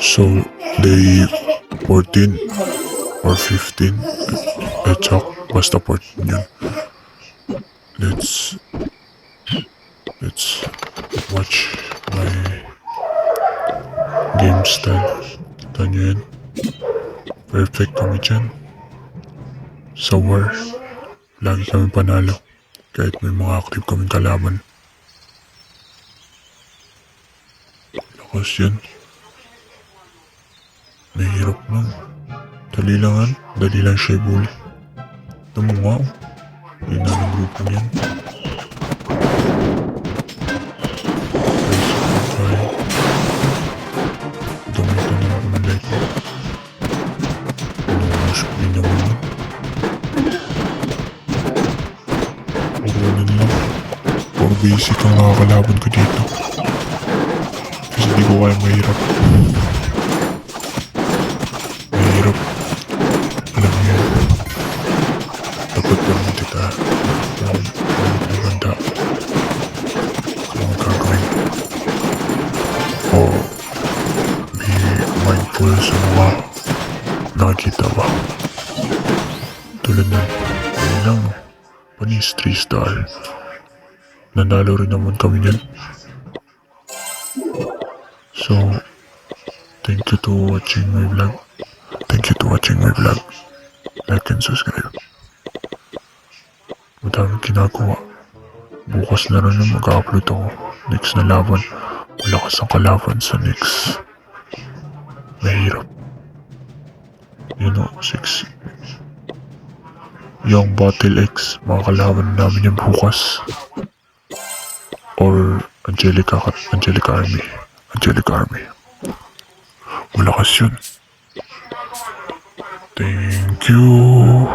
So, day 14 or 15, check, basta 14 yun. Let's watch my game style. Kita nyo yan. Perfect kami dyan. Sa war, lagi kami panalo. Kahit may mga active kaming kalaban. Lakas yan. Mahirap lang. Dali lang siya ibuli. Ito mo nga. Yun na ng grupo niyan. Gamitan na ako ng light. Hindi naman yun. Ganun lang. Puro basic ang nakakalaban ko dito. Kasi di ko kaya mahirap. Alam niyo yan. Dapat naman kita. Maganda. Kung gagawin. O be mindful sa mga nakikita ba. Tulad na. Ayun lang. Panis 3 star. Nanalo rin naman kami yan. So, thank you to watching my vlog. Like and subscribe. Madaming ginagawa. Bukas na rin yung mag-upload ako. Next na laban. Malakas ang kalaban sa next. Mahirap. You know, 6. Yung Battle X. Mga kalaban namin yung bukas. Or Angelica Army. Malakas yun. Thank you.